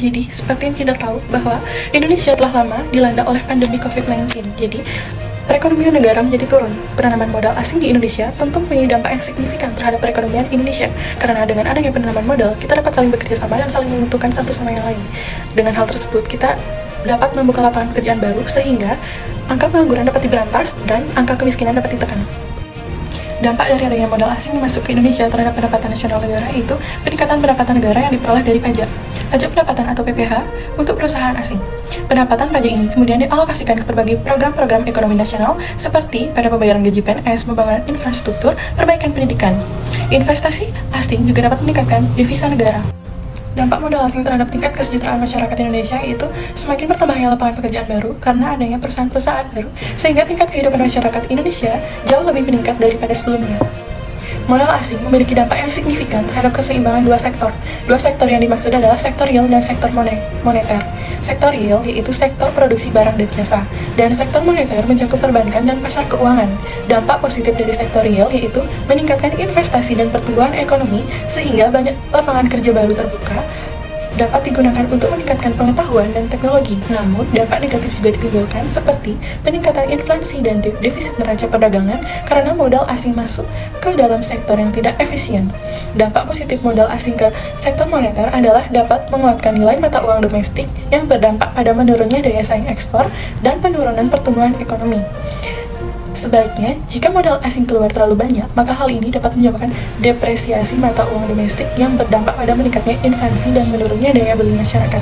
Jadi, seperti yang kita tahu bahwa Indonesia telah lama dilanda oleh pandemi COVID-19. Jadi, perekonomian negara menjadi turun. Penanaman modal asing di Indonesia tentu mempunyai dampak yang signifikan terhadap perekonomian Indonesia. Karena dengan adanya penanaman modal, kita dapat saling bekerja sama dan saling menguntungkan satu sama yang lain. Dengan hal tersebut, kita dapat membuka lapangan pekerjaan baru sehingga angka pengangguran dapat diberantas dan angka kemiskinan dapat ditekan. Dampak dari adanya modal asing yang masuk ke Indonesia terhadap pendapatan nasional negara itu peningkatan pendapatan negara yang diperoleh dari pajak pendapatan atau PPH untuk perusahaan asing. Pendapatan pajak ini kemudian dialokasikan ke berbagai program-program ekonomi nasional seperti pada pembayaran gaji PNS, pembangunan infrastruktur, perbaikan pendidikan. Investasi asing juga dapat meningkatkan devisa negara. Dampak modal asing terhadap tingkat kesejahteraan masyarakat Indonesia itu semakin bertambahnya lapangan pekerjaan baru karena adanya perusahaan-perusahaan baru, sehingga tingkat kehidupan masyarakat Indonesia jauh lebih meningkat daripada sebelumnya. Modal asing memiliki dampak yang signifikan terhadap keseimbangan dua sektor. Dua sektor yang dimaksud adalah sektor real dan sektor moneter. Sektor real yaitu sektor produksi barang dan jasa, dan sektor moneter mencakup perbankan dan pasar keuangan. Dampak positif dari sektor real yaitu meningkatkan investasi dan pertumbuhan ekonomi sehingga banyak lapangan kerja baru terbuka dapat digunakan untuk meningkatkan pengetahuan dan teknologi. Namun, dampak negatif juga ditimbulkan seperti peningkatan inflasi dan defisit neraca perdagangan karena modal asing masuk ke dalam sektor yang tidak efisien. Dampak positif modal asing ke sektor moneter adalah dapat menguatkan nilai mata uang domestik yang berdampak pada menurunnya daya saing ekspor dan penurunan pertumbuhan ekonomi. Sebaliknya, jika modal asing keluar terlalu banyak, maka hal ini dapat menyebabkan depresiasi mata uang domestik yang berdampak pada meningkatnya inflasi dan menurunnya daya beli masyarakat.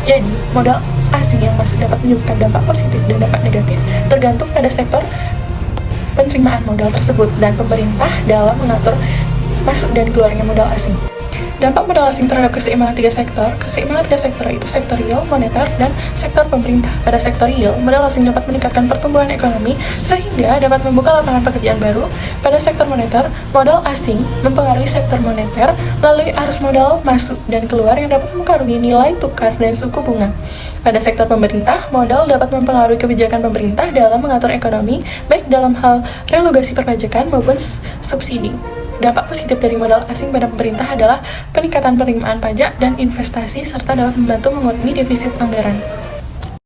Jadi, modal asing yang masuk dapat menyebabkan dampak positif dan dampak negatif tergantung pada sektor penerimaan modal tersebut dan pemerintah dalam mengatur masuk dan keluarnya modal asing. Dampak modal asing terhadap keseimbangan tiga sektor. Keseimbangan tiga sektor itu sektor real, moneter, dan sektor pemerintah. Pada sektor real, modal asing dapat meningkatkan pertumbuhan ekonomi sehingga dapat membuka lapangan pekerjaan baru. Pada sektor moneter, modal asing mempengaruhi sektor moneter melalui arus modal masuk dan keluar yang dapat mempengaruhi nilai tukar dan suku bunga. Pada sektor pemerintah, modal dapat mempengaruhi kebijakan pemerintah dalam mengatur ekonomi, baik dalam hal relokasi perpajakan maupun subsidi. Dampak positif dari modal asing pada pemerintah adalah peningkatan penerimaan pajak dan investasi serta dapat membantu mengurangi defisit anggaran.